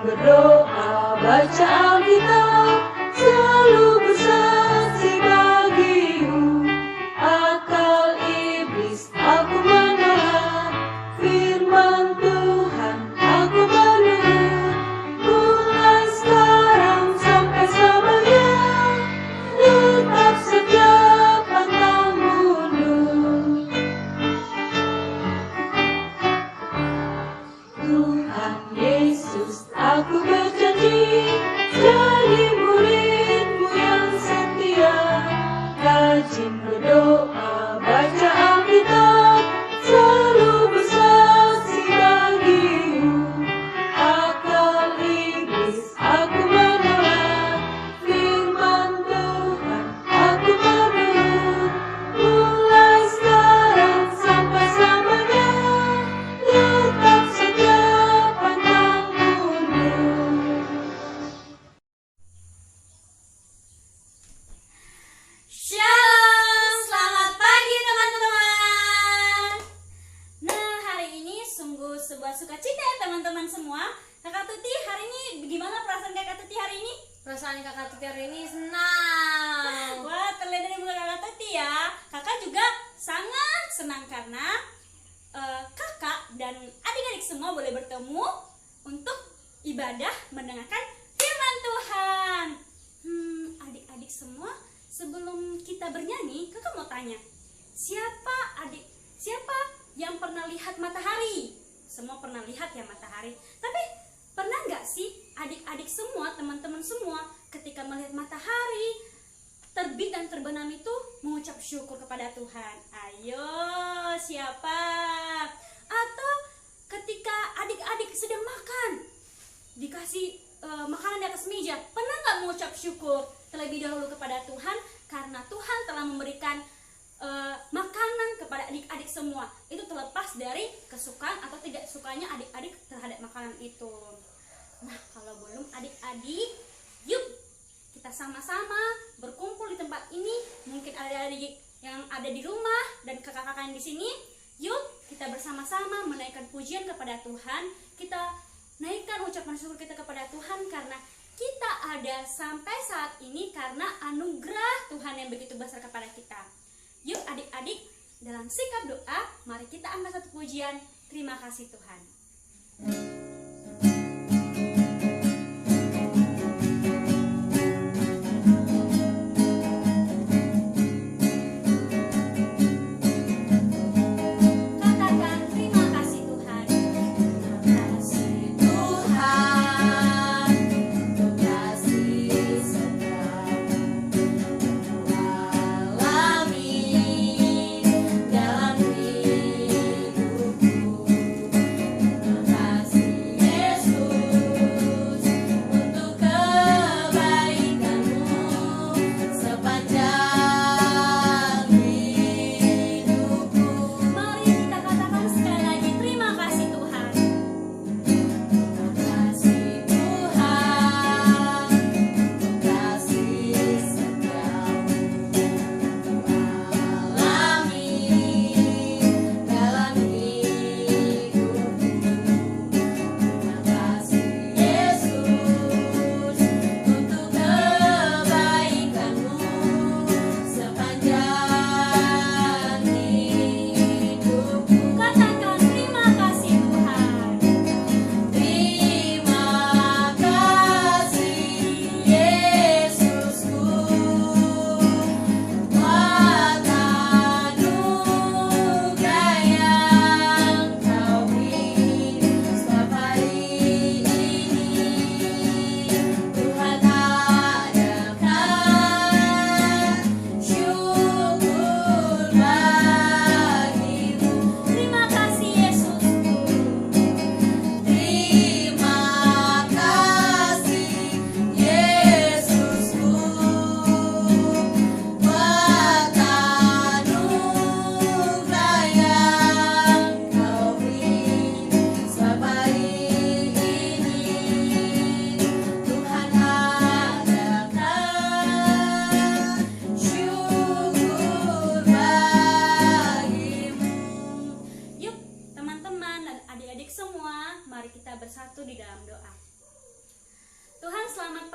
berdoa, baca Alkitab, selalu bersaksi bagimu. Akal iblis aku menolak, firman Tuhan aku menurut. Mulai sekarang sampai selamanya, tetap setia pantang mundur. Tuhan Yesus, aku berjanji jadi muridmu yang setia, rajin berdoa, baca Alkitab, selalu bersaksi bagimu. Akal iblis aku menolak, firman Tuhan aku menurut. Mulai sekarang sampai selamanya, tetap setia pantang mundur. Shalom, selamat pagi teman-teman. Nah, hari ini sungguh sebuah sukacita ya teman-teman semua. Kakak Tuti, hari ini gimana perasaan Kakak Tuti hari ini? Perasaan kakak Tuti hari ini senang. Wah, terlihat dari muka Kakak Tuti ya. Kakak juga sangat senang karena kakak dan adik-adik semua boleh bertemu untuk ibadah mendengarkan firman Tuhan. Adik-adik semua, sebelum kita bernyanyi, kakak mau tanya, siapa yang pernah lihat matahari? Semua pernah lihat ya matahari. Tapi pernah nggak sih adik-adik semua, teman-teman semua, ketika melihat matahari terbit dan terbenam itu mengucap syukur kepada Tuhan? Ayo, siapa? Atau ketika adik-adik sedang makan, dikasih makanan di atas meja, pernah nggak mengucap syukur terlebih dahulu kepada Tuhan karena Tuhan telah memberikan makanan kepada adik-adik semua? Itu terlepas dari kesukaan atau tidak sukanya adik-adik terhadap makanan itu. Nah, kalau belum adik-adik, yuk kita sama-sama berkumpul di tempat ini. Mungkin ada adik yang ada di rumah dan kakak-kakak yang di sini. Yuk kita bersama-sama menaikkan pujian kepada Tuhan. Kita naikkan ucapan syukur kita kepada Tuhan karena kita ada sampai saat ini karena anugerah Tuhan yang begitu besar kepada kita. Yuk adik-adik, dalam sikap doa, mari kita angkat satu pujian. Terima kasih Tuhan. Katakan terima kasih Tuhan. Terima kasih Tuhan, untuk kasih setiamu alami dalam hidupku. Terima kasih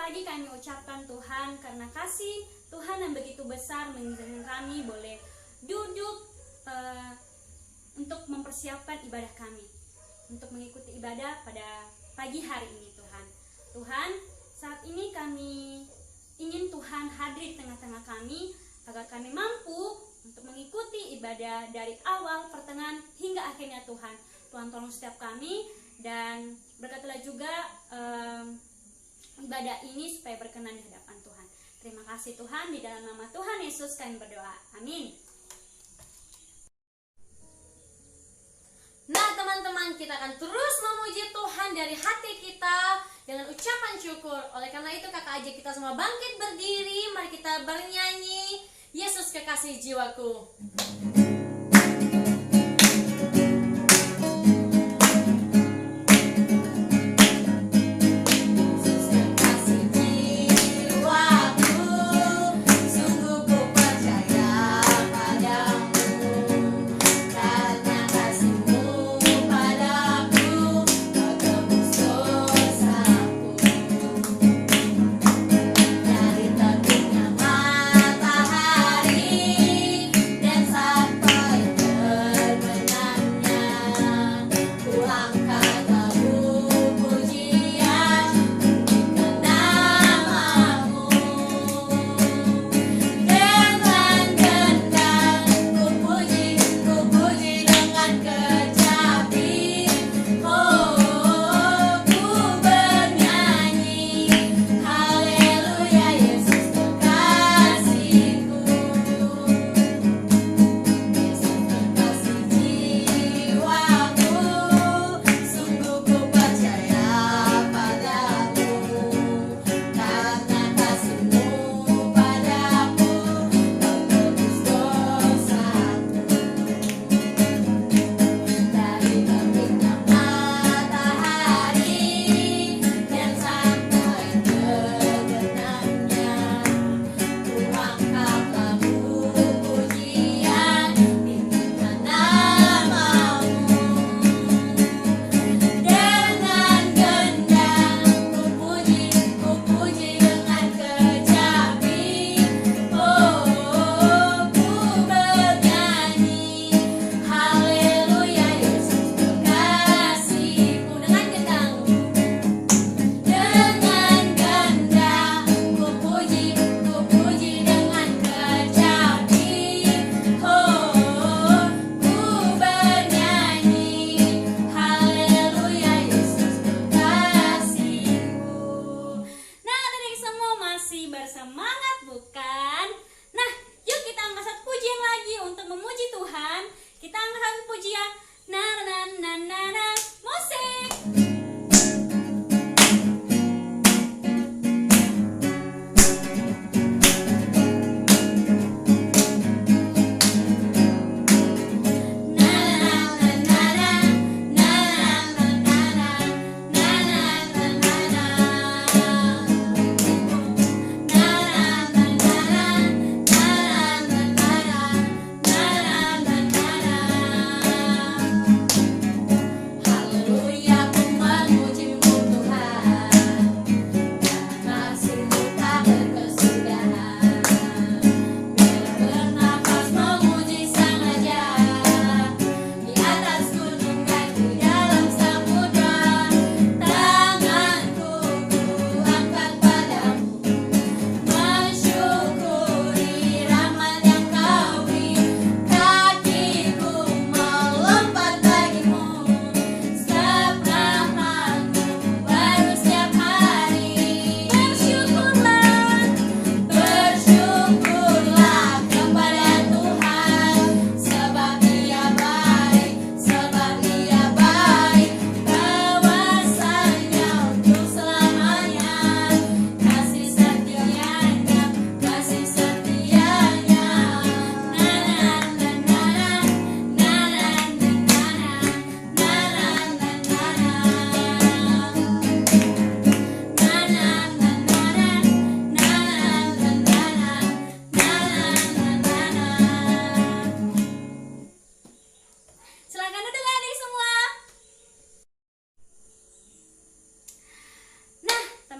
pagi kami ucapkan Tuhan, karena kasih Tuhan yang begitu besar mengizinkan kami boleh duduk untuk mempersiapkan ibadah kami, untuk mengikuti ibadah pada pagi hari ini Tuhan. Tuhan, saat ini kami ingin Tuhan hadir di tengah-tengah kami, agar kami mampu untuk mengikuti ibadah dari awal, pertengahan, hingga akhirnya Tuhan. Tuhan tolong setiap kami, dan berkatilah juga ibadah ini supaya berkenan di hadapan Tuhan. Terima kasih Tuhan, di dalam nama Tuhan Yesus kami berdoa. Amin. Nah teman-teman, kita akan terus memuji Tuhan dari hati kita dengan ucapan syukur. Oleh karena itu kakak ajak kita semua bangkit berdiri. Mari kita bernyanyi Yesus kekasih jiwaku. Dari terbitnya matahari dan sampai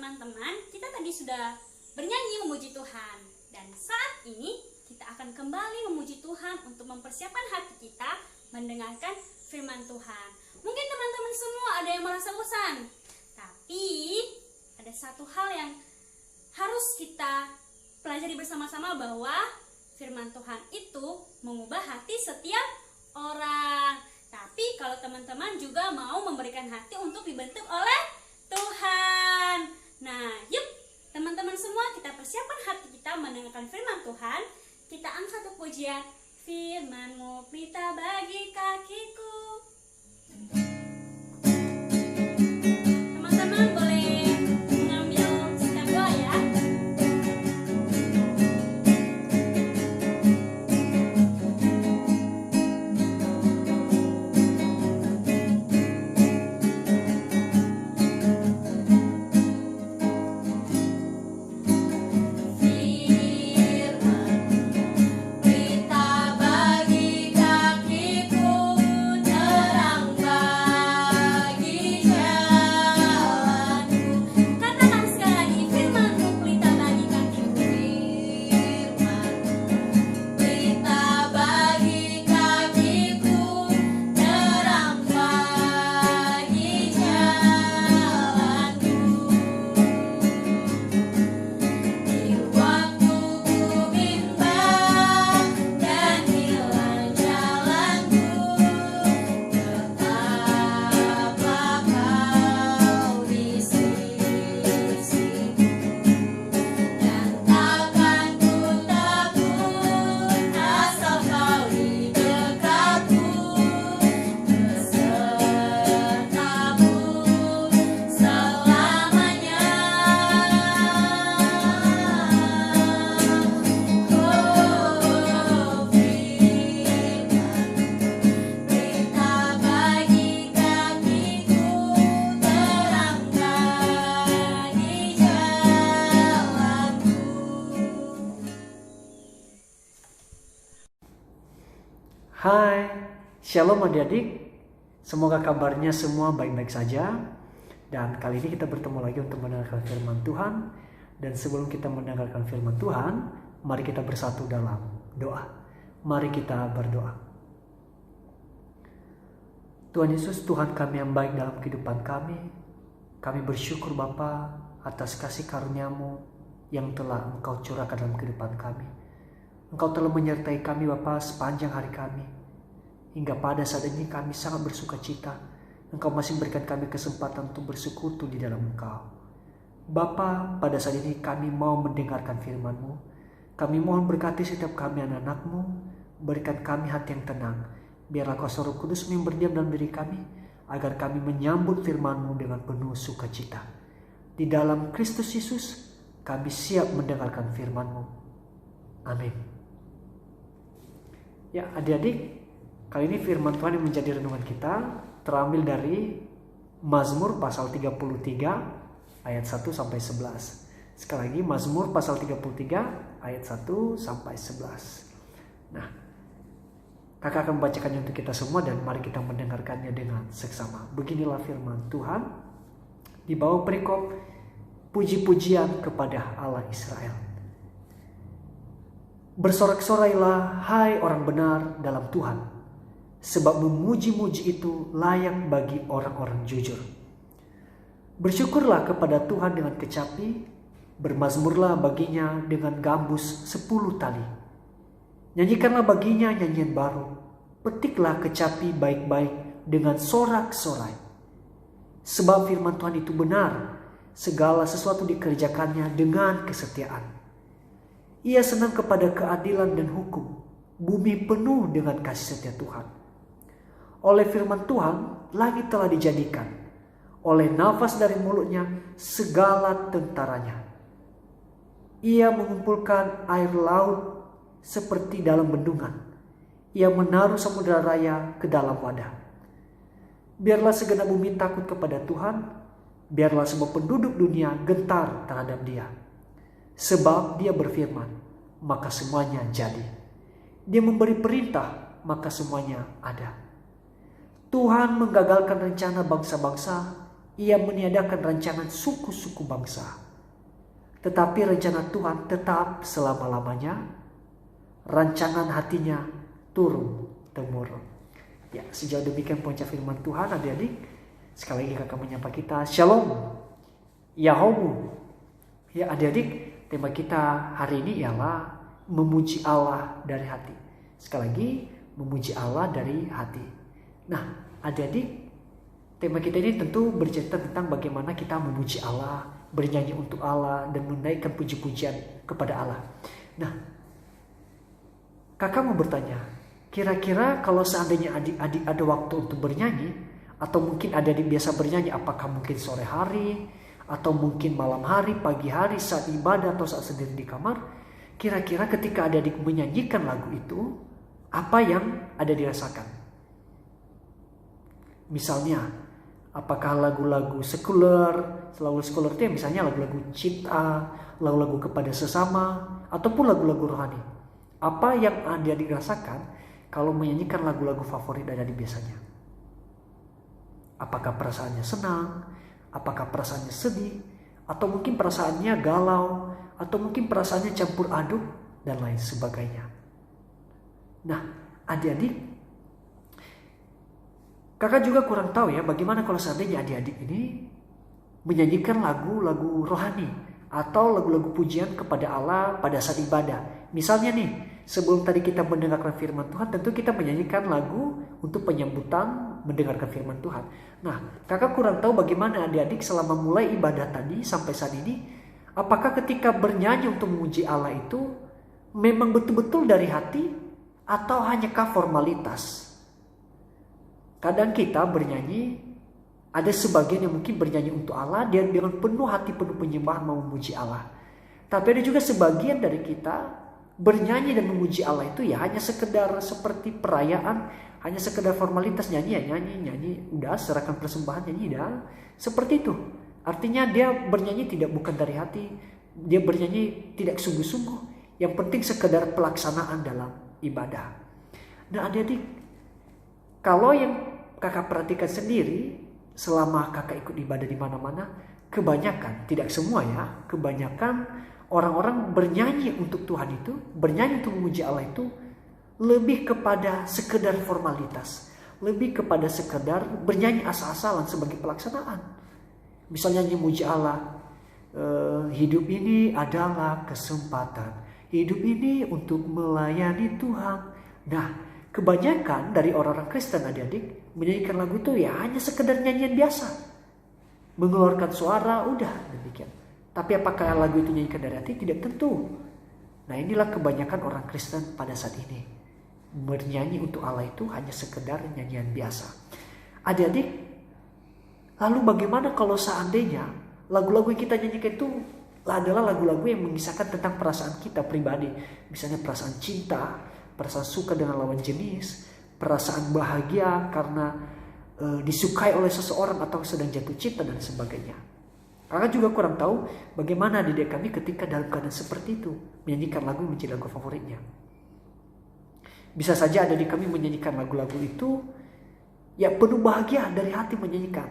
teman-teman, kita tadi sudah bernyanyi memuji Tuhan. Dan saat ini kita akan kembali memuji Tuhan untuk mempersiapkan hati kita mendengarkan firman Tuhan. Mungkin teman-teman semua ada yang merasa bosan, tapi ada satu hal yang harus kita pelajari bersama-sama, bahwa firman Tuhan itu mengubah hati setiap orang. Tapi kalau teman-teman juga mau memberikan hati untuk dibentuk oleh Tuhan. Nah, yuk teman-teman semua, kita persiapkan hati kita mendengarkan firman Tuhan. Kita angkat pujian, firman-Mu pelita bagi kakiku. Teman-teman boleh mengambil sikap doa ya. Hai, Shalom adik-adik. Semoga kabarnya semua baik-baik saja. Dan kali ini kita bertemu lagi untuk mendengarkan firman Tuhan. Dan sebelum kita mendengarkan firman Tuhan, mari kita bersatu dalam doa. Mari kita berdoa. Tuhan Yesus, Tuhan kami yang baik dalam kehidupan kami. Kami bersyukur Bapa atas kasih karunia-Mu yang telah Engkau curahkan dalam kehidupan kami. Engkau telah menyertai kami Bapa sepanjang hari kami. Hingga pada saat ini kami sangat bersuka cita. Engkau masih berikan kami kesempatan untuk bersekutu di dalam Engkau. Bapa, pada saat ini kami mau mendengarkan firman-Mu. Kami mohon berkati setiap kami anak-anak-Mu. Berikan kami hati yang tenang. Biarlah Kau Roh Kudus yang berdiam dalam diri kami, agar kami menyambut firman-Mu dengan penuh sukacita. Di dalam Kristus Yesus, kami siap mendengarkan firman-Mu. Amin. Ya, adik-adik, kali ini firman Tuhan yang menjadi renungan kita terambil dari Mazmur pasal 33 ayat 1 sampai 11. Sekali lagi, Mazmur pasal 33 ayat 1 sampai 11. Nah, kakak akan membacakannya untuk kita semua dan mari kita mendengarkannya dengan seksama. Beginilah firman Tuhan di bawah perikop puji-pujian kepada Allah Israel. Bersorak-sorailah hai orang benar dalam Tuhan, sebab memuji-muji itu layak bagi orang-orang jujur. Bersyukurlah kepada Tuhan dengan kecapi, bermazmurlah baginya dengan gambus 10 tali. Nyanyikanlah baginya nyanyian baru, petiklah kecapi baik-baik dengan sorak-sorai. Sebab firman Tuhan itu benar, segala sesuatu dikerjakannya dengan kesetiaan. Ia senang kepada keadilan dan hukum, bumi penuh dengan kasih setia Tuhan. Oleh firman Tuhan, langit telah dijadikan, oleh nafas dari mulutnya segala tentaranya. Ia mengumpulkan air laut seperti dalam bendungan. Ia menaruh samudera raya ke dalam wadah. Biarlah segenap bumi takut kepada Tuhan, biarlah semua penduduk dunia gentar terhadap Dia. Sebab Dia berfirman, maka semuanya jadi. Dia memberi perintah, maka semuanya ada. Tuhan menggagalkan rencana bangsa-bangsa, ia meniadakan rancangan suku-suku bangsa. Tetapi rencana Tuhan tetap selama-lamanya. Rancangan hatinya turun-temurun. Ya, sejauh demikian pembaca firman Tuhan, adik-adik. Sekali lagi kakak menyapa kita, Shalom, Yahomu. Ya adik-adik, tema kita hari ini ialah memuji Allah dari hati. Sekali lagi, memuji Allah dari hati. Nah, adik-adik, tema kita ini tentu bercerita tentang bagaimana kita memuji Allah, bernyanyi untuk Allah, dan menaikkan puji-pujian kepada Allah. Nah, kakak mau bertanya, kira-kira kalau seandainya adik-adik ada waktu untuk bernyanyi, atau mungkin adik-adik biasa bernyanyi, apakah mungkin sore hari, atau mungkin malam hari, pagi hari, saat ibadah, atau saat sendiri di kamar, kira-kira ketika adik-adik menyanyikan lagu itu, apa yang ada dirasakan? Misalnya, apakah lagu-lagu sekuler, lagu sekuler itu misalnya lagu-lagu cinta, lagu-lagu kepada sesama, ataupun lagu-lagu rohani. Apa yang adik-adik rasakan kalau menyanyikan lagu-lagu favorit adik-adik biasanya? Apakah perasaannya senang? Apakah perasaannya sedih? Atau mungkin perasaannya galau? Atau mungkin perasaannya campur aduk? Dan lain sebagainya. Nah, adik-adik, kakak juga kurang tahu ya bagaimana kalau seandainya adik-adik ini menyanyikan lagu-lagu rohani atau lagu-lagu pujian kepada Allah pada saat ibadah. Misalnya nih, sebelum tadi kita mendengarkan firman Tuhan, tentu kita menyanyikan lagu untuk penyambutan mendengarkan firman Tuhan. Nah, kakak kurang tahu bagaimana adik-adik selama mulai ibadah tadi sampai saat ini, apakah ketika bernyanyi untuk memuji Allah itu memang betul-betul dari hati atau hanyakah formalitas? Kadang kita bernyanyi, ada sebagian yang mungkin bernyanyi untuk Allah, dia dengan penuh hati, penuh penyembahan mau memuji Allah. Tapi ada juga sebagian dari kita bernyanyi dan memuji Allah itu ya hanya sekedar seperti perayaan, hanya sekedar formalitas, nyanyi ya nyanyi, udah serahkan persembahan, nyanyi dah. Seperti itu. Artinya dia bernyanyi bukan dari hati, dia bernyanyi tidak sungguh-sungguh. Yang penting sekedar pelaksanaan dalam ibadah. Nah adik-adik, kalau yang kakak perhatikan sendiri selama kakak ikut ibadah di mana-mana, kebanyakan, tidak semua ya, kebanyakan orang-orang bernyanyi untuk Tuhan itu, bernyanyi untuk memuji Allah itu lebih kepada sekedar formalitas, lebih kepada sekedar bernyanyi asal-asalan sebagai pelaksanaan. Misalnya nyanyi muji Allah, hidup ini adalah kesempatan, hidup ini untuk melayani Tuhan. Nah, kebanyakan dari orang-orang Kristen adik-adik menyanyikan lagu itu ya hanya sekedar nyanyian biasa, mengeluarkan suara, udah demikian. Tapi apakah lagu itu nyanyikan dari hati? Tidak tentu. Nah inilah kebanyakan orang Kristen pada saat ini. Bernyanyi untuk Allah itu hanya sekedar nyanyian biasa. Adik-adik, lalu bagaimana kalau seandainya lagu-lagu yang kita nyanyikan itu adalah lagu-lagu yang mengisahkan tentang perasaan kita pribadi. Misalnya perasaan cinta, perasaan suka dengan lawan jenis, perasaan bahagia karena disukai oleh seseorang atau sedang jatuh cinta dan sebagainya. Kakak juga kurang tahu bagaimana adik kami ketika dalam keadaan seperti itu menyanyikan lagu menjadi lagu favoritnya. Bisa saja adik kami menyanyikan lagu-lagu itu ya penuh bahagia dari hati menyanyikan.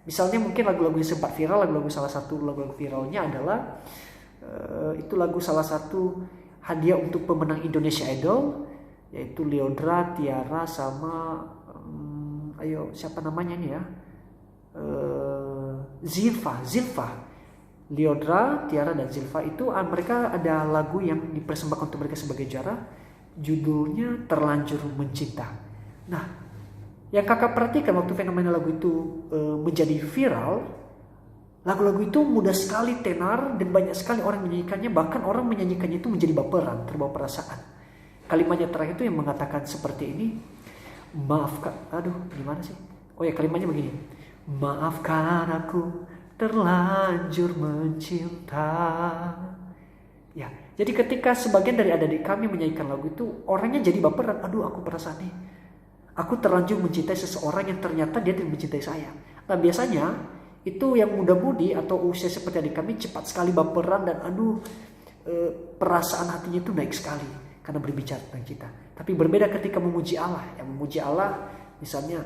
Misalnya mungkin lagu-lagu yang sempat viral, salah satu lagu-lagu viralnya adalah itu lagu salah satu hadiah untuk pemenang Indonesia Idol, yaitu Lyodra, Tiara sama siapa namanya nih ya? Zilfa. Lyodra, Tiara dan Zilfa itu mereka ada lagu yang dipersembahkan untuk mereka sebagai juara. Judulnya Terlanjur Mencinta. Nah, yang kakak perhatikan waktu fenomena lagu itu menjadi viral, lagu-lagu itu mudah sekali tenar dan banyak sekali orang menyanyikannya. Bahkan orang menyanyikannya itu menjadi baperan, terbawa perasaan. Kalimatnya terakhir itu yang mengatakan seperti ini, gimana sih? Oh ya, kalimatnya begini, maafkan aku terlanjur mencinta. Ya, jadi ketika sebagian dari adik kami menyanyikan lagu itu, orangnya jadi baperan. Aduh, aku perasaan nih, aku terlanjur mencintai seseorang yang ternyata dia tidak mencintai saya. Nah, biasanya itu yang muda-mudi atau usia seperti adik kami cepat sekali baperan dan perasaan hatinya itu naik sekali karena berbicara tentang cinta. Tapi berbeda ketika memuji Allah. Yang memuji Allah, misalnya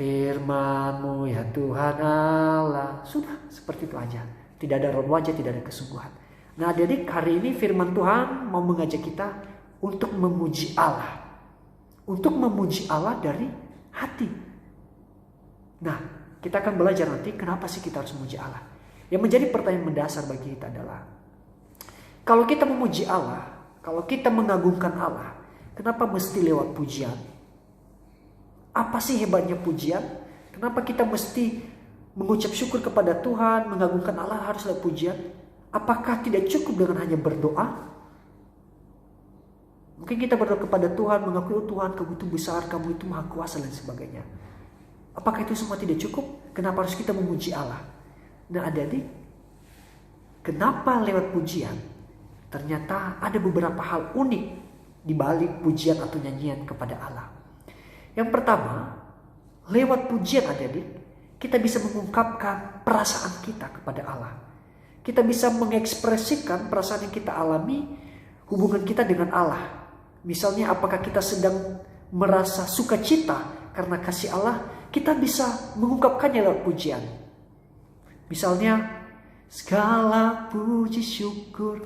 Firman-Mu ya Tuhan Allah. Sudah, seperti itu aja. Tidak ada raut wajah, tidak ada kesungguhan. Nah adik-adik, hari ini firman Tuhan mau mengajak kita untuk memuji Allah. Untuk memuji Allah dari hati. Nah, kita akan belajar nanti kenapa sih kita harus memuji Allah. Yang menjadi pertanyaan mendasar bagi kita adalah, kalau kita memuji Allah, kalau kita mengagungkan Allah, kenapa mesti lewat pujian? Apa sih hebatnya pujian? Kenapa kita mesti mengucap syukur kepada Tuhan, mengagungkan Allah harus lewat pujian? Apakah tidak cukup dengan hanya berdoa? Mungkin kita berdoa kepada Tuhan, mengakui, oh Tuhan kamu itu besar, kamu itu maha kuasa dan sebagainya. Apakah itu semua tidak cukup? Kenapa harus kita memuji Allah? Nah adik-adik, kenapa lewat pujian? Ternyata ada beberapa hal unik di balik pujian atau nyanyian kepada Allah. Yang pertama, lewat pujian adik-adik, kita bisa mengungkapkan perasaan kita kepada Allah. Kita bisa mengekspresikan perasaan yang kita alami, hubungan kita dengan Allah. Misalnya apakah kita sedang merasa sukacita karena kasih Allah, kita bisa mengungkapkannya lewat pujian. Misalnya, segala puji syukur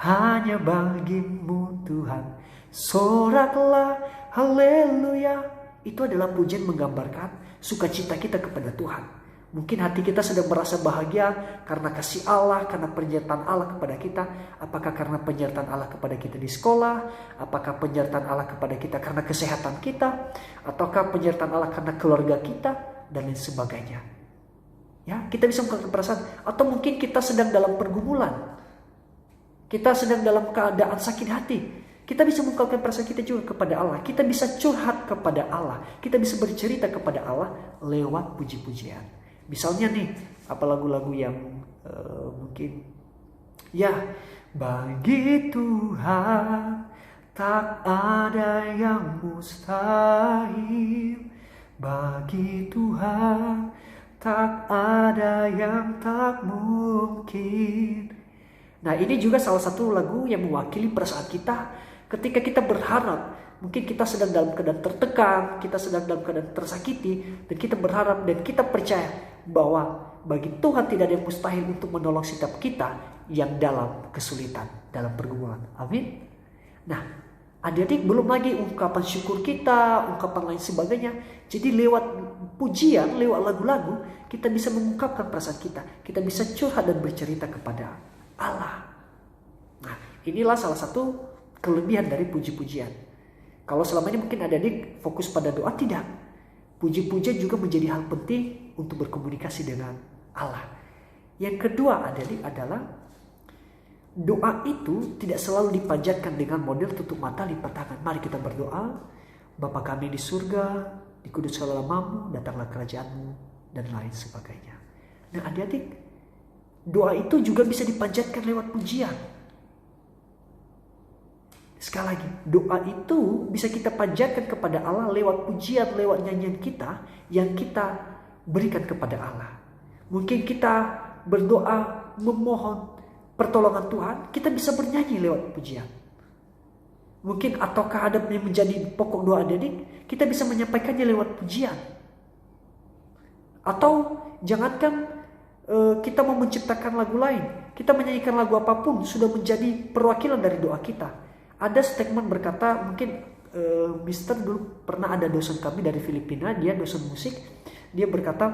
hanya bagi-Mu Tuhan. Soraklah haleluya. Itu adalah pujian menggambarkan sukacita kita kepada Tuhan. Mungkin hati kita sedang merasa bahagia karena kasih Allah, karena penyertaan Allah kepada kita. Apakah karena penyertaan Allah kepada kita di sekolah? Apakah penyertaan Allah kepada kita karena kesehatan kita? Ataukah penyertaan Allah karena keluarga kita? Dan lain sebagainya. Ya, kita bisa mengungkapkan perasaan. Atau mungkin kita sedang dalam pergumulan. Kita sedang dalam keadaan sakit hati. Kita bisa mengungkapkan perasaan kita juga kepada Allah. Kita bisa curhat kepada Allah. Kita bisa bercerita kepada Allah lewat puji-pujian. Misalnya nih, apa lagu-lagu yang mungkin, ya, bagi Tuhan tak ada yang mustahil, bagi Tuhan tak ada yang tak mungkin. Nah ini juga salah satu lagu yang mewakili perasaan kita ketika kita berharap. Mungkin kita sedang dalam keadaan tertekan, kita sedang dalam keadaan tersakiti, dan kita berharap dan kita percaya bahwa bagi Tuhan tidak ada yang mustahil untuk menolong setiap kita yang dalam kesulitan, dalam pergumulan. Amin. Nah, adik-adik, belum lagi ungkapan syukur kita, ungkapan lain sebagainya. Jadi lewat pujian, lewat lagu-lagu, kita bisa mengungkapkan perasaan kita. Kita bisa curhat dan bercerita kepada Allah. Nah, inilah salah satu kelebihan dari puji-pujian. Kalau selama ini mungkin adik-adik fokus pada doa, tidak. Puji-pujian juga menjadi hal penting untuk berkomunikasi dengan Allah. Yang kedua adik-adik adalah doa itu tidak selalu dipanjatkan dengan model tutup mata lipat tangan. Mari kita berdoa. Bapa kami di surga, dikuduskanlah namamu, datanglah kerajaan-Mu, dan lain sebagainya. Nah adik-adik, doa itu juga bisa dipanjatkan lewat pujian. Sekali lagi, doa itu bisa kita panjatkan kepada Allah lewat pujian, lewat nyanyian kita yang kita berikan kepada Allah. Mungkin kita berdoa memohon pertolongan Tuhan, kita bisa bernyanyi lewat pujian. Mungkin ataukah ada yang menjadi pokok doa adik, kita bisa menyampaikannya lewat pujian. Atau jangankan kita mau menciptakan lagu lain, kita menyanyikan lagu apapun sudah menjadi perwakilan dari doa kita. Ada statement berkata, mungkin Mister dulu pernah ada dosen kami dari Filipina, dia dosen musik, dia berkata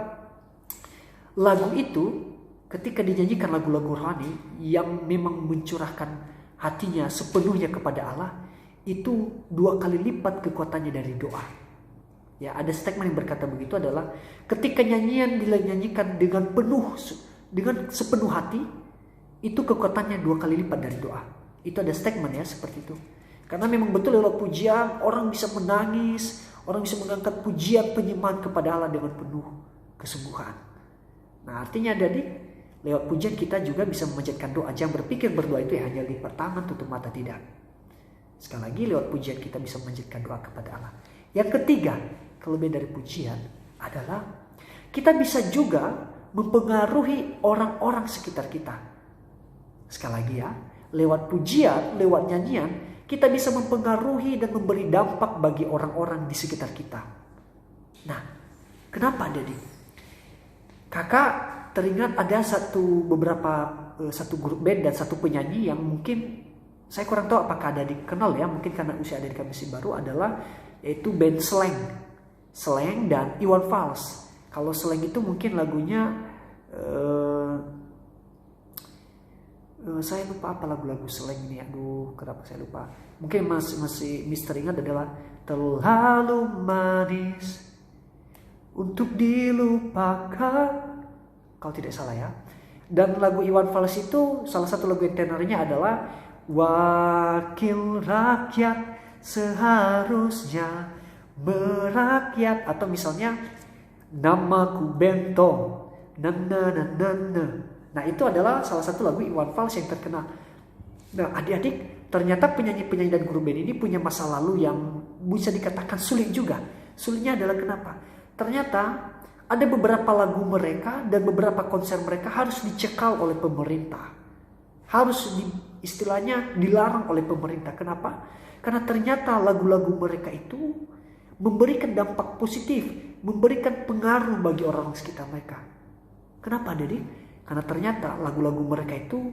lagu itu ketika dinyanyikan lagu-lagu rohani yang memang mencurahkan hatinya sepenuhnya kepada Allah, itu 2 kali lipat kekuatannya dari doa. Ya, ada statement yang berkata begitu adalah ketika nyanyian dinyanyikan dengan sepenuh hati, itu kekuatannya 2 kali lipat dari doa. Itu ada statement ya seperti itu. Karena memang betul lewat pujian orang bisa menangis, orang bisa mengangkat pujian penyembahan kepada Allah dengan penuh kesungguhan. Nah artinya adik, lewat pujian kita juga bisa memanjatkan doa. Jangan berpikir berdoa itu hanya lipat tangan, tutup mata, tidak. Sekali lagi lewat pujian kita bisa memanjatkan doa kepada Allah. Yang ketiga, kelebihan dari pujian adalah kita bisa juga mempengaruhi orang-orang sekitar kita. Sekali lagi ya, lewat pujian, lewat nyanyian, kita bisa mempengaruhi dan memberi dampak bagi orang-orang di sekitar kita. Nah, Kenapa adik-adik? Kakak teringat ada satu grup band dan satu penyanyi yang mungkin saya kurang tahu apakah adik-adik kenal ya, mungkin karena usia adik kami masih baru, adalah yaitu band Slank dan Iwan Fals. Kalau Slank itu mungkin lagunya saya lupa apa lagu-lagu Slank ini, aduh kenapa saya lupa. Mungkin masih teringat adalah terlalu manis untuk dilupakan, kalau tidak salah ya. Dan lagu Iwan Fals itu salah satu lagu yang tenornya adalah wakil rakyat seharusnya merakyat, atau misalnya namaku Bentong, Nah itu adalah salah satu lagu Iwan Fals yang terkenal. Nah adik-adik, ternyata penyanyi-penyanyi dan guru band ini punya masa lalu yang bisa dikatakan sulit juga. Sulitnya adalah kenapa? Ternyata ada beberapa lagu mereka dan beberapa konser mereka harus dicekal oleh pemerintah. Harus istilahnya dilarang oleh pemerintah. Kenapa? Karena ternyata lagu-lagu mereka itu memberikan dampak positif, memberikan pengaruh bagi orang sekitar mereka. Kenapa adik? Karena ternyata lagu-lagu mereka itu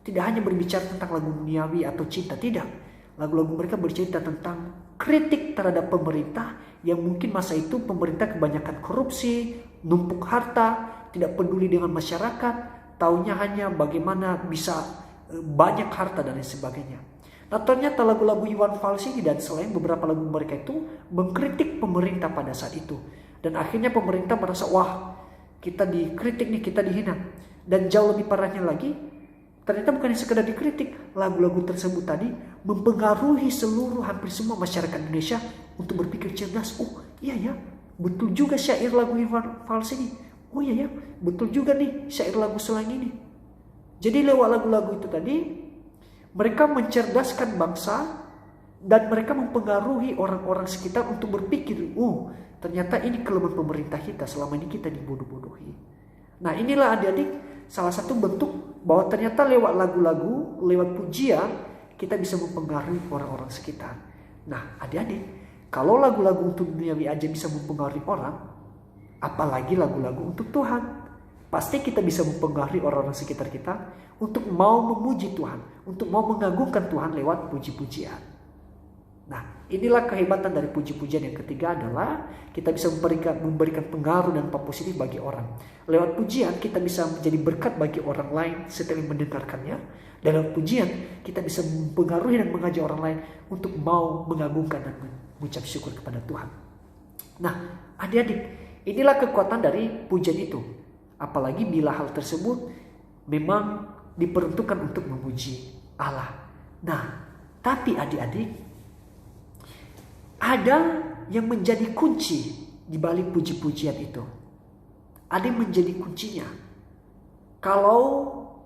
tidak hanya berbicara tentang lagu duniawi atau cinta, tidak. Lagu-lagu mereka bercerita tentang kritik terhadap pemerintah yang mungkin masa itu pemerintah kebanyakan korupsi, numpuk harta, tidak peduli dengan masyarakat, taunya hanya bagaimana bisa banyak harta dan lain sebagainya. Nah ternyata lagu-lagu Iwan Fals ini dan selain beberapa lagu mereka itu mengkritik pemerintah pada saat itu. Dan akhirnya pemerintah merasa, wah kita dikritik nih, kita dihina. Dan jauh lebih parahnya lagi, ternyata bukan sekedar dikritik, lagu-lagu tersebut tadi mempengaruhi hampir semua masyarakat Indonesia untuk berpikir cerdas. Oh iya ya, betul juga syair lagu Iwan Fals ini. Oh iya ya, betul juga nih syair lagu Slank ini. Jadi lewat lagu-lagu itu tadi, mereka mencerdaskan bangsa dan mereka mempengaruhi orang-orang sekitar untuk berpikir, oh ternyata ini kelemahan pemerintah kita, selama ini kita dibodoh-bodohi. Nah inilah adik-adik salah satu bentuk bahwa ternyata lewat lagu-lagu, lewat pujian, kita bisa mempengaruhi orang-orang sekitar. Nah adik-adik, kalau lagu-lagu untuk duniawi aja bisa mempengaruhi orang, apalagi lagu-lagu untuk Tuhan. Pasti kita bisa mempengaruhi orang-orang sekitar kita untuk mau memuji Tuhan, untuk mau mengagungkan Tuhan lewat puji-pujian. Nah inilah kehebatan dari puji-pujian. Yang ketiga adalah kita bisa memberikan pengaruh dan dampak positif bagi orang. Lewat pujian kita bisa menjadi berkat bagi orang lain setelah mendengarkannya. Dan lewat pujian kita bisa mempengaruhi dan mengajak orang lain untuk mau mengagungkan dan mengucap syukur kepada Tuhan. Nah adik-adik, inilah kekuatan dari pujian itu. Apalagi bila hal tersebut memang diperuntukkan untuk memuji Allah. Nah tapi adik-adik, ada yang menjadi kunci di balik puji-pujian itu. Ada yang menjadi kuncinya. Kalau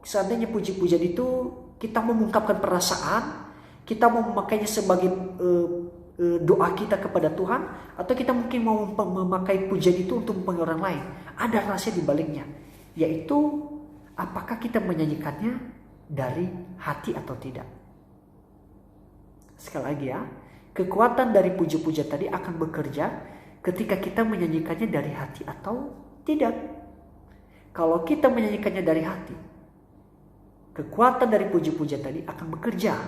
seandainya puji-pujian itu kita mengungkapkan perasaan, kita mau memakainya sebagai doa kita kepada Tuhan, atau kita mungkin mau memakai pujian itu untuk mempengaruhi orang lain. Ada rahasia di baliknya, yaitu apakah kita menyanyikannya dari hati atau tidak. Sekali lagi ya, kekuatan dari puji-pujian tadi akan bekerja ketika kita menyanyikannya dari hati atau tidak. Kalau kita menyanyikannya dari hati, kekuatan dari puji-pujian tadi akan bekerja.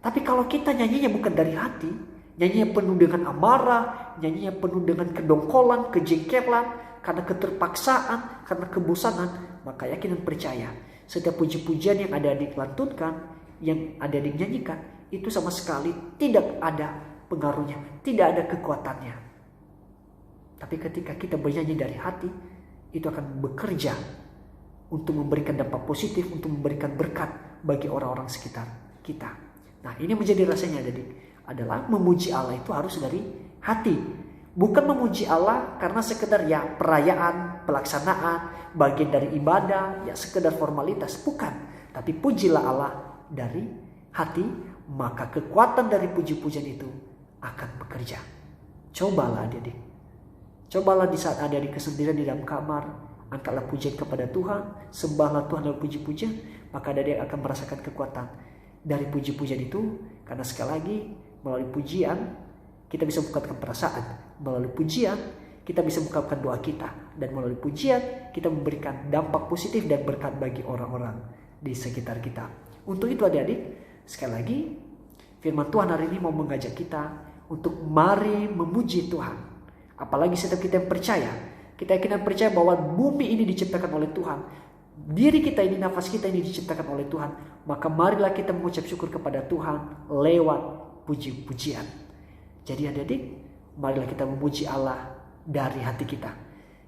Tapi kalau kita nyanyinya bukan dari hati, nyanyinya penuh dengan amarah, nyanyinya penuh dengan kedongkolan, kejengkelan, karena keterpaksaan, karena kebosanan, maka yakin dan percaya setiap puji-pujian yang adik-adik lantunkan, yang adik-adik nyanyikan, itu sama sekali tidak ada pengaruhnya, tidak ada kekuatannya. Tapi ketika kita bernyanyi dari hati, itu akan bekerja untuk memberikan dampak positif, untuk memberikan berkat bagi orang-orang sekitar kita. Nah ini menjadi rasanya adik-adik, adalah memuji Allah itu harus dari hati. Bukan memuji Allah karena sekedar ya perayaan, pelaksanaan, bagian dari ibadah, ya sekedar formalitas. Bukan. Tapi pujilah Allah dari hati, maka kekuatan dari puji-pujian itu akan bekerja. Cobalah adik-adik. Cobalah di saat adik-adik kesendirian di dalam kamar, angkatlah pujian kepada Tuhan, sembahlah Tuhan dalam puji-pujian, maka adik-adik akan merasakan kekuatan dari puji-pujian itu. Karena sekali lagi, melalui pujian kita bisa mengungkapkan perasaan. Melalui pujian kita bisa mengungkapkan doa kita. Dan melalui pujian, kita memberikan dampak positif dan berkat bagi orang-orang di sekitar kita. Untuk itu adik-adik, sekali lagi, firman Tuhan hari ini mau mengajak kita untuk mari memuji Tuhan. Apalagi setiap kita yang percaya, kita yakin dan percaya bahwa bumi ini diciptakan oleh Tuhan. Diri kita ini, nafas kita ini diciptakan oleh Tuhan. Maka marilah kita mengucap syukur kepada Tuhan lewat puji-pujian. Jadi adik-adik, marilah kita memuji Allah dari hati kita.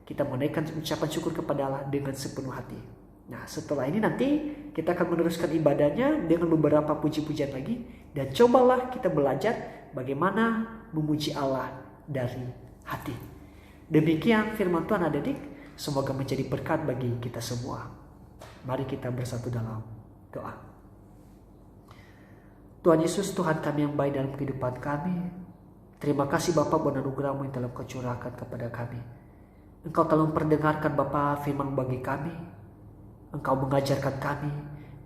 Kita menaikkan ucapan syukur kepada Allah dengan sepenuh hati. Nah, setelah ini nanti kita akan meneruskan ibadahnya dengan beberapa puji-pujian lagi. Dan cobalah kita belajar bagaimana memuji Allah dari hati. Demikian firman Tuhan adik-adik. Semoga menjadi berkat bagi kita semua. Mari kita bersatu dalam doa. Tuhan Yesus, Tuhan kami yang baik dalam kehidupan kami. Terima kasih Bapa buat anugerah-Mu yang telah Kau curahkan kepada kami. Engkau telah memperdengarkan Bapa firman bagi kami. Engkau mengajarkan kami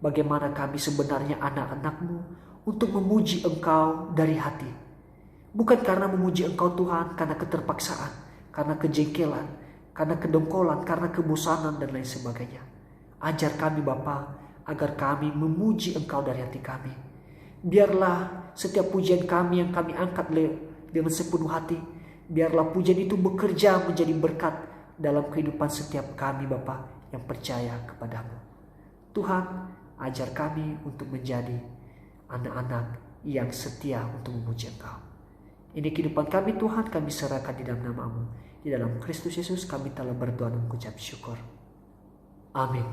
bagaimana kami sebenarnya anak-anak-Mu untuk memuji Engkau dari hati. Bukan karena memuji Engkau Tuhan karena keterpaksaan, karena kejengkelan, karena kedongkolan, karena kebosanan dan lain sebagainya. Ajar kami Bapa agar kami memuji Engkau dari hati kami. Biarlah setiap pujian kami yang kami angkat dengan sepenuh hati, biarlah pujian itu bekerja menjadi berkat dalam kehidupan setiap kami Bapa yang percaya kepadamu. Tuhan, ajar kami untuk menjadi anak-anak yang setia untuk memuji Engkau. Ini kehidupan kami Tuhan, kami serahkan di dalam nama-Mu. Di dalam Kristus Yesus kami telah berdoa dan mengucap syukur. Amin.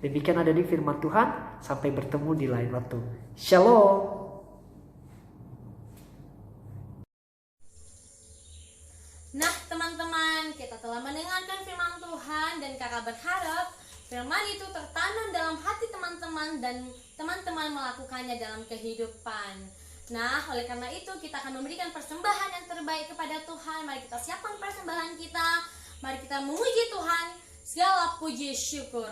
Demikian ada di firman Tuhan. Sampai bertemu di lain waktu. Shalom. Nah teman-teman, kita telah mendengarkan firman Tuhan dan kakak berharap firman itu tertanam dalam hati teman-teman dan teman-teman melakukannya dalam kehidupan. Nah, oleh karena itu kita akan memberikan persembahan yang terbaik kepada Tuhan. Mari kita siapkan persembahan kita. Mari kita memuji Tuhan. Segala puji syukur.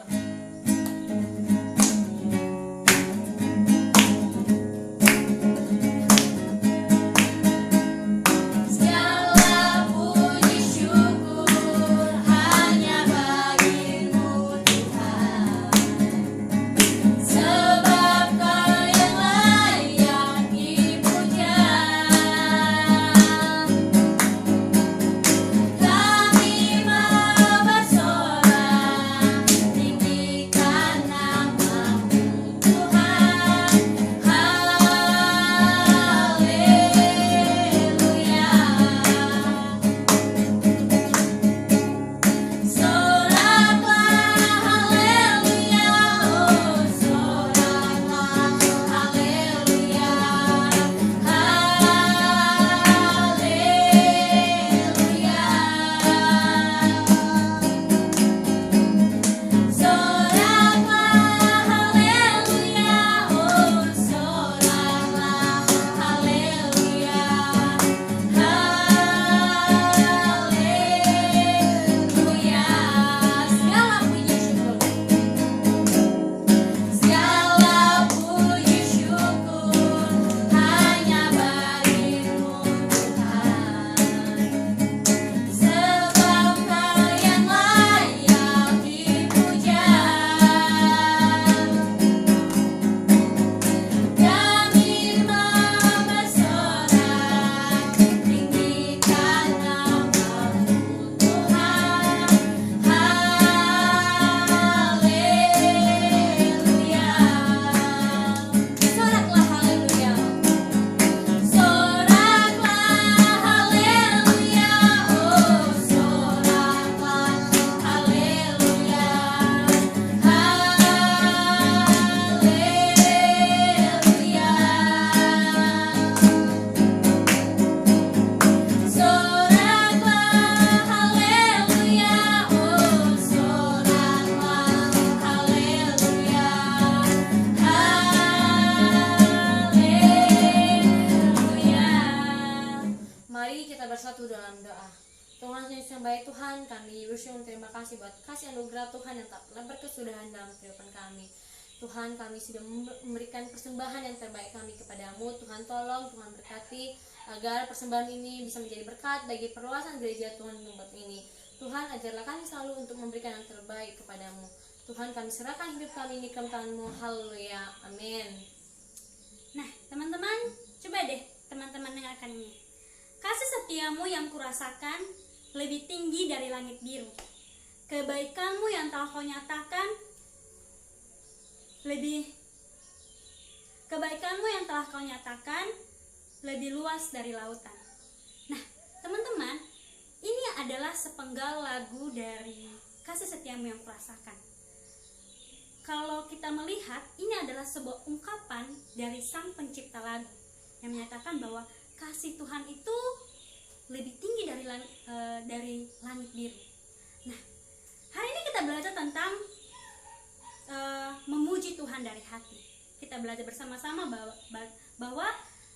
baik Tuhan, kami bersyukur terima kasih buat kasih anugerah Tuhan yang tak pernah berkesudahan dalam kehidupan kami. Tuhan, kami sudah memberikan persembahan yang terbaik kami kepadamu. Tuhan tolong, Tuhan berkati agar persembahan ini bisa menjadi berkat bagi perluasan gereja Tuhan di tempat ini. Tuhan, ajarlah kami selalu untuk memberikan yang terbaik kepadamu. Tuhan, kami serahkan hidup kami ini ke tangan-Mu. Haleluya, amin. Nah, teman-teman, coba deh teman-teman dengarkan ini. Kasih setiamu yang kurasakan lebih tinggi dari langit biru. Kebaikanmu yang telah kau nyatakan lebih luas dari lautan. Nah, teman-teman, ini adalah sepenggal lagu dari Kasih Setiamu yang Kurasakan. Kalau kita melihat, ini adalah sebuah ungkapan dari Sang Pencipta lagu yang menyatakan bahwa kasih Tuhan itu lebih tinggi dari langit biru. Nah, hari ini kita belajar tentang memuji Tuhan dari hati. Kita belajar bersama-sama bahwa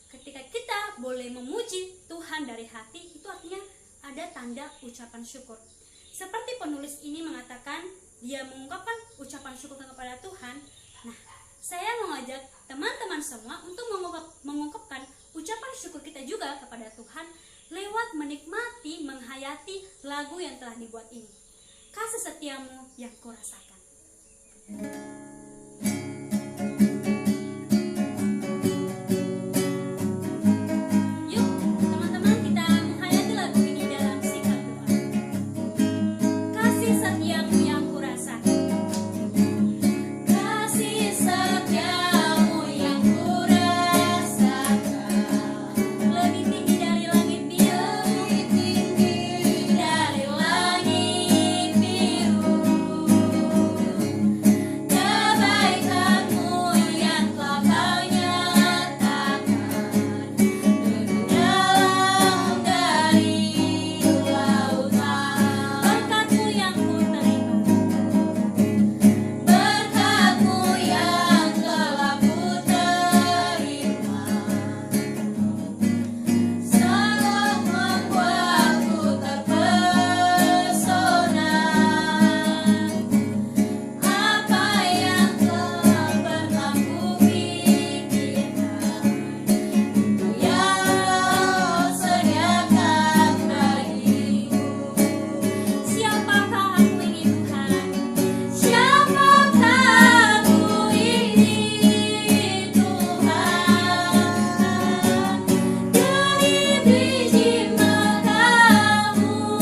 ketika kita boleh memuji Tuhan dari hati, itu artinya ada tanda ucapan syukur. Seperti penulis ini mengatakan, dia mengungkapkan ucapan syukur kepada Tuhan. Nah, saya mengajak teman-teman semua untuk mengungkapkan ucapan syukur kita juga kepada Tuhan lewat menikmati, menghayati lagu yang telah dibuat ini. Kasih Setiamu yang Kurasakan. Yuk, teman-teman, kita menghayati lagu ini dalam sikap doa. Kasih setiamu yang kurasakan. Kasih setiamu yang kurasakan lebih tinggi dari langit biru, dari langit biru. Kebaikanmu yang telah kau nyatakan lebih dalam dari lautan. Berkat-Mu yang ku terima, berkat-Mu yang telah ku terima, selalu membuatku terpesona. Apa yang telah pernah ku pikirkan, itu yang sediakan bagiku. Siapakah aku ini Tuhan? Siapakah aku ini Tuhan? Dari biji matamu,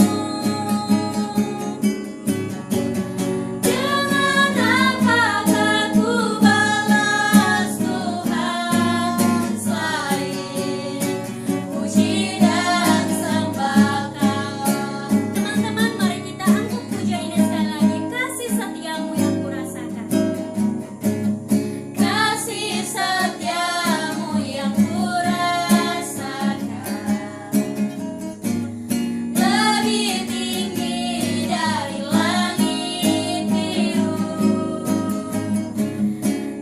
dengan apakah ku balas Tuhan selain puji dan sembah Kau. Teman-teman, mari kita angkat pujian ini sekali lagi. Kasih setiamu yang kurasakan. Kasih setiamu yang kurasakan lebih tinggi dari langit biru.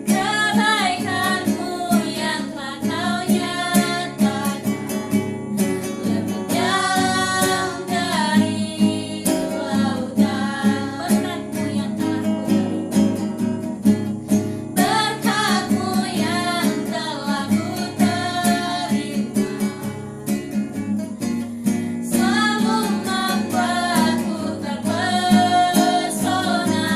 Kebaikanmu yang telah kau nyatakan lebih dalam dari lautan. Berkat-Mu yang telah ku terima, berkat-Mu yang telah ku terima, selalu membuatku terpesona.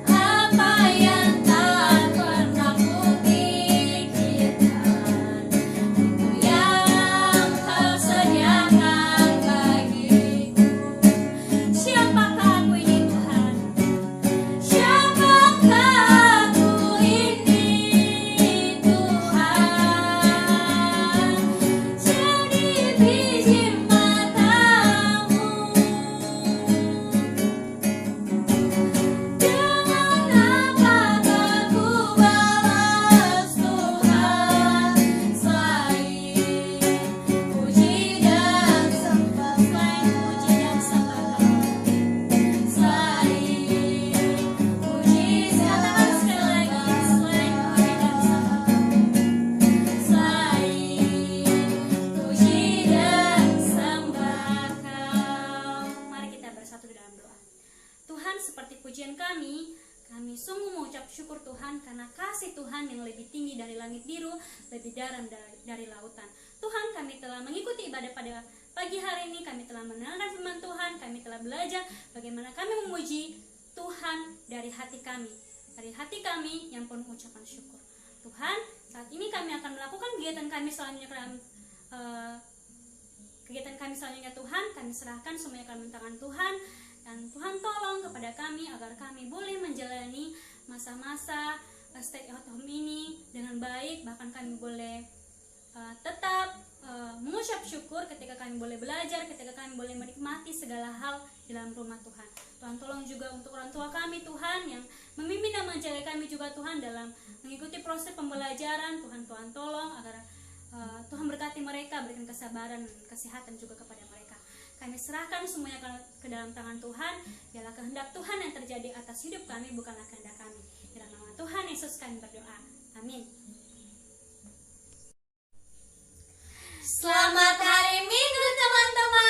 Apa yang tak pernah ku pikirkan, itu yang Kau sediakan bagiku. Siapakah aku ini Tuhan? Siapakah aku ini Tuhan? Jadi biji matamu, dengan apakah ku balas Tuhan selain puji dan sembah, selain puji, katakan sekali lagi, selain puji dan sembah, selain puji dan sembah Kau. Mari kita bersatu di dalam doa. Tuhan, seperti pujian kami Kami sungguh mengucap syukur Tuhan karena kasih Tuhan yang lebih tinggi dari langit biru, lebih dalam dari lautan. Tuhan, kami telah mengikuti ibadah pada pagi hari ini, kami telah mendengarkan firman Tuhan, kami telah belajar bagaimana kami memuji Tuhan dari hati kami yang penuh ucapan syukur. Tuhan, saat ini kami akan melakukan kegiatan kami selanjutnya Tuhan, kami serahkan semuanya ke dalam tangan Tuhan, dan Tuhan tolong kepada kami agar kami boleh menjalani masa-masa stay at home ini dengan baik, bahkan kami boleh tetap mengucap syukur ketika kami boleh belajar, ketika kami boleh menikmati segala hal di dalam rumah Tuhan. Tuhan tolong juga untuk orang tua kami Tuhan yang memimpin dan menjaga kami juga Tuhan dalam mengikuti proses pembelajaran. Tuhan tolong agar Tuhan berkati mereka, berikan kesabaran dan kesehatan juga kepada mereka. Kami serahkan semuanya ke dalam tangan Tuhan. Biarlah kehendak Tuhan yang terjadi atas hidup kami, bukanlah kehendak kami. Di dalam nama Tuhan Yesus kami berdoa. Amin. Selamat hari Minggu teman-teman.